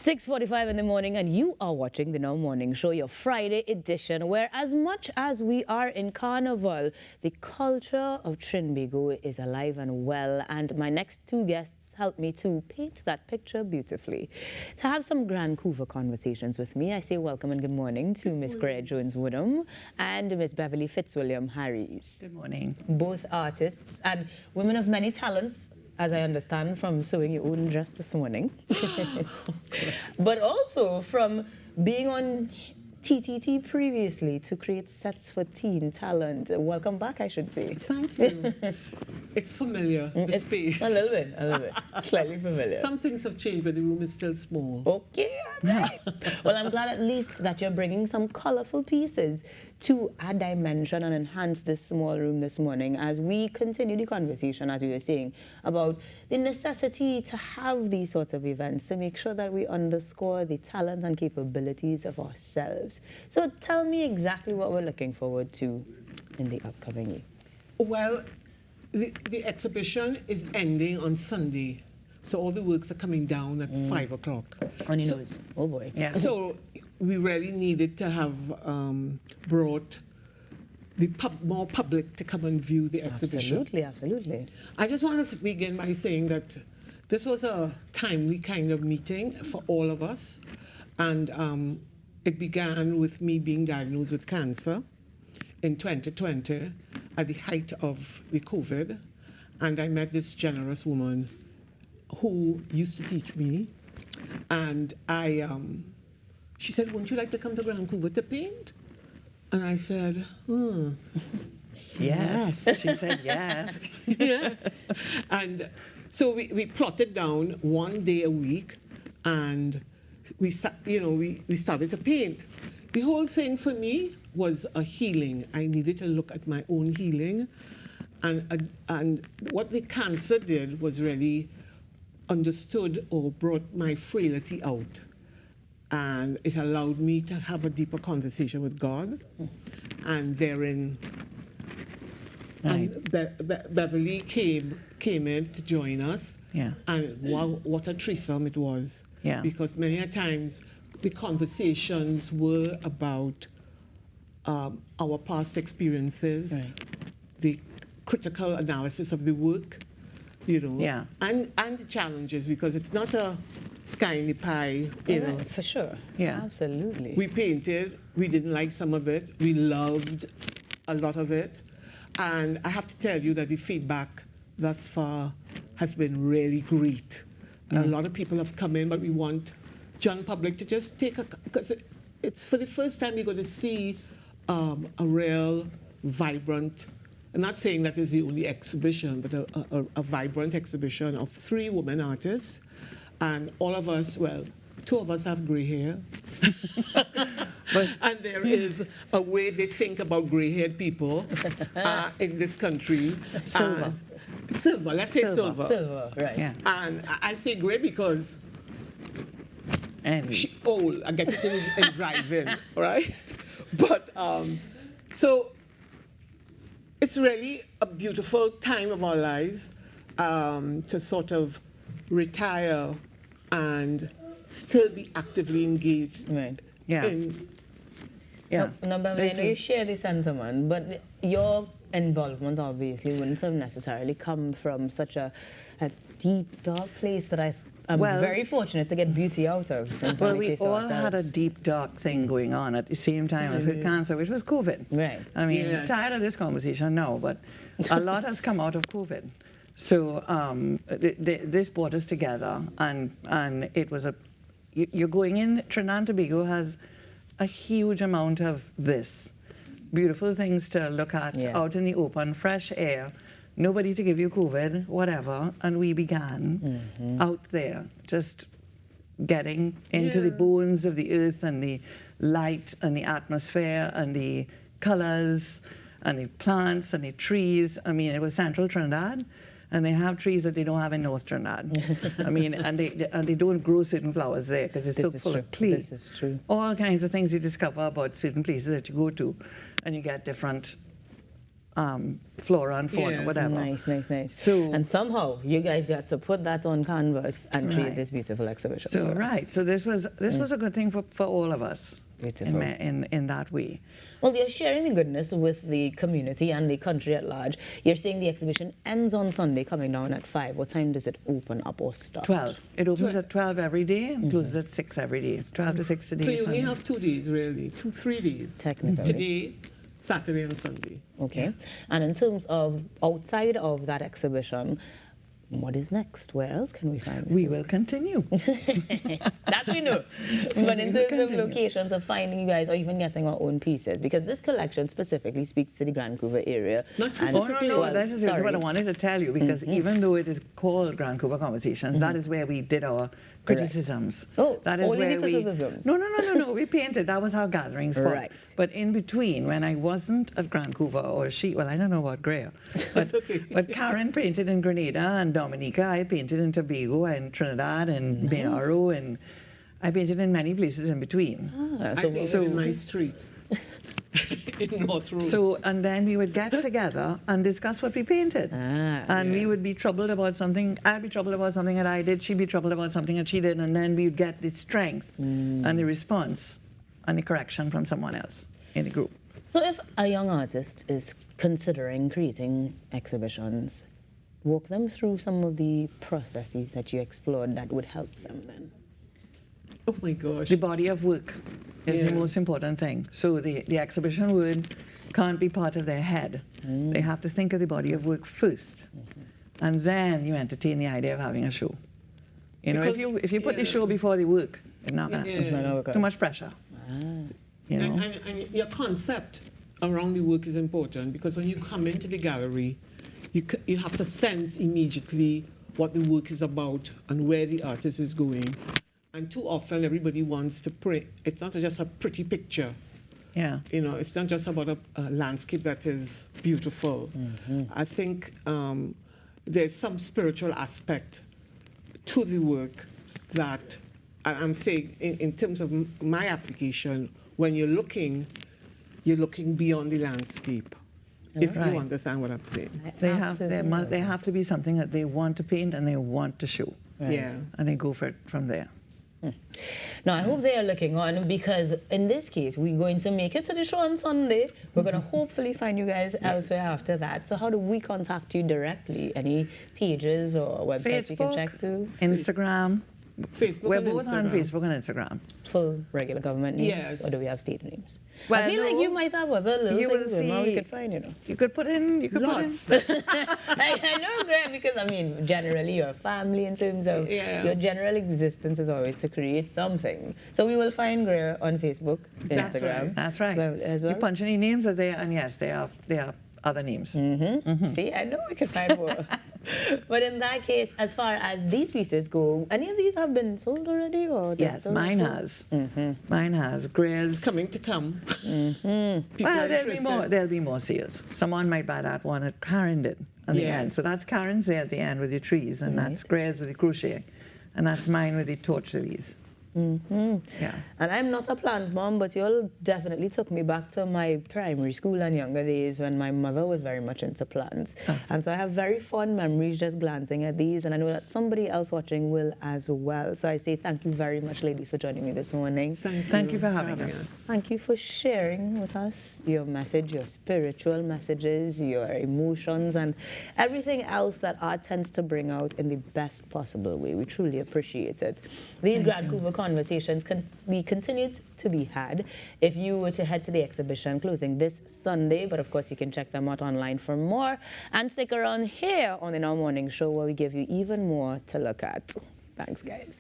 6:45 in the morning, and you are watching the Now Morning Show, your Friday edition, where as much as we are in Carnival, the culture of Trinbago is alive and well, and my next two guests help me to paint that picture beautifully. To have some Gran Couva conversations with me, I say welcome and good morning to Miss Greer Jones-Woodham and Miss Beverly Fitzwilliam Harris. Good morning. Both artists and women of many talents, as I understand from sewing your own dress this morning. But also from being on TTT previously to create sets for teen talent. Welcome back, I should say. Thank you. It's familiar, the space. A little bit, slightly familiar. Some things have changed, but the room is still small. Okay, all right. Well, I'm glad at least that you're bringing some colorful pieces to add dimension and enhance this small room this morning as we continue the conversation, as we were saying, about the necessity to have these sorts of events to make sure that we underscore the talents and capabilities of ourselves. So tell me exactly what we're looking forward to in the upcoming week. Well, the exhibition is ending on Sunday, so all the works are coming down at 5 o'clock. On your nose. Oh boy. Yeah. So we really needed to have brought the more public to come and view the exhibition. Absolutely, absolutely. I just want to begin by saying that this was a timely kind of meeting for all of us, and it began with me being diagnosed with cancer in 2020 at the height of the COVID, and I met this generous woman who used to teach me, and she said, "Wouldn't you like to come to Gran Couva to paint?" And I said, Yes. She said yes. yes. And so we plotted down 1 day a week, and we started to paint. The whole thing for me was a healing. I needed to look at my own healing, and what the cancer did was really understood or brought my frailty out. And it allowed me to have a deeper conversation with God. And therein, Right. Beverly came in to join us. Yeah. And wow, what a threesome it was. Yeah. Because many a times the conversations were about our past experiences, Right. the critical analysis of the work, Yeah. and the challenges, because it's not a sky in the pie, Right, for sure. Yeah. Absolutely. We painted, we didn't like some of it, we loved a lot of it, and I have to tell you that the feedback thus far has been really great. A lot of people have come in, but we want John Public to just take because it's for the first time you're going to see a real vibrant, I'm not saying that is the only exhibition, but a vibrant exhibition of 3 women artists. And all of us, well, 2 of us have gray hair. And there is a way they think about gray-haired people in this country. Silver. Silver, let's say silver. Silver, right. Yeah. And I say gray because And she old. I get it in driving, right? But so it's really a beautiful time of our lives to sort of retire and still be actively engaged Right. yeah. in. Yeah. No, but I This know you was- share the sentiment, but your involvement obviously wouldn't have necessarily come from such a deep, dark place that I'm Well- very fortunate to get beauty out of. If Well, may we say so all had a ourselves. deep, dark thing going on at the same time as with cancer, which was COVID. Right. I mean, Yes. tired of this conversation now, but a lot has come out of COVID. So this brought us together, and it was you're going in, Trinidad and Tobago has a huge amount of this. Beautiful things to look at Yeah. out in the open, fresh air, nobody to give you COVID, whatever, and we began out there, just getting into the Yeah. bones of the earth and the light and the atmosphere and the colors and the plants and the trees. I mean, it was central Trinidad, and they have trees that they don't have in North Trinidad. I mean, and they don't grow certain flowers there because it's so This is full true. of clay. This is true. All kinds of things you discover about certain places that you go to, and you get different flora and fauna, Yeah. whatever. Nice, nice, nice. So- and somehow you guys got to put that on canvas and create Right. this beautiful exhibition. So for us. right, so this was a good thing for all of us Beautiful. in that way. Well, you're sharing the goodness with the community and the country at large. You're saying the exhibition ends on Sunday, coming down at 5. What time does it open up or stop? 12. It opens at 12 every day and closes at 6 every day. It's 12 to 6 today. So you only Sunday. have 2 days, really, 3 days. Technically. Today, Saturday and Sunday. Okay. And in terms of outside of that exhibition, what is next? Where else can we find this? We will continue. That we know. But in terms of locations of finding you guys or even getting our own pieces, because this collection specifically speaks to the Gran Couva area. Not And- specifically. Oh, no, well, this is what I sorry. wanted to tell you, because even though it is called Gran Couva Conversations, that is where we did our criticisms. Oh, that is only where the we. criticisms? No. We painted. That was our gathering spot. Right. But in between, when I wasn't at Gran Couva, or I don't know about Greer, but, okay. but Karen painted in Grenada, and Dominica, I painted in Tobago and Trinidad and Bayaro, and I painted in many places in between. Ah, I so, painted in my street in North Road. So, and then we would get together and discuss what we painted. And we yeah. would be troubled about something. I'd be troubled about something that I did. She'd be troubled about something that she did. And then we'd get the strength and the response and the correction from someone else in the group. so if a young artist is considering creating exhibitions, walk them through some of the processes that you explored that would help them then. Oh my gosh. The body of work is the Yeah. most important thing. So the exhibition word can't be part of their head. They have to think of the body of work first. And then you entertain the idea of having a show. You know, Because- if you put the yeah. show before the work, it's not gonna Yeah. It's not gonna work out. too much pressure. You know? And your concept around the work is important, because when you come into the gallery, you have to sense immediately what the work is about and where the artist is going. And too often everybody wants to print. It's not just a pretty picture. Yeah. You know, it's not just about a landscape that is beautiful. I think there's some spiritual aspect to the work that I'm saying in terms of my application, when you're looking beyond the landscape. If Right. you understand what I'm saying. They have to be something that they want to paint and they want to show. Yeah. And they go for it from there. Now, I hope they are looking on, because in this case, we're going to make it to the show on Sunday. We're going to hopefully find you guys elsewhere after that. So how do we contact you directly? Any pages or websites we can Facebook, check to? Instagram. Facebook We're and both on Instagram. Facebook and Instagram. Full regular government names? Yes. Or do we have state names? Well, I feel like no. you might have other little You will things in mind we see- could find, you know. You could put in. Lots. I know, Graham, because I mean, generally your family, in terms of Yeah. your general existence, is always to create something. So we will find Greer on Facebook, That's Instagram. right. That's right. As well. You punch any names are there, and yes, they are other names. See, I know we could find more. But in that case, as far as these pieces go, any of these have been sold already, or they're Yes, still mine sold? has. Mine has. Greer's. Coming to come. People Well, are there'll be interested. more. There'll be more sales. Someone might buy that one that Karen did at the Yes. end. So that's Karen's there at the end with the trees, and that's Greer's with the crochet, and that's mine with the torch lilies. Yeah. And I'm not a plant mom, but you all definitely took me back to my primary school and younger days when my mother was very much into plants. And so I have very fond memories just glancing at these, and I know that somebody else watching will as well. So I say thank you very much, ladies, for joining me this morning. Thank you for having us. Thank you for sharing with us your message, your spiritual messages, your emotions, and everything else that art tends to bring out in the best possible way. We truly appreciate it. These Gran Couva conversations can be continued to be had if you were to head to the exhibition closing this Sunday, but of course you can check them out online for more, and stick around here on the Now Morning Show where we give you even more to look at. Thanks, guys.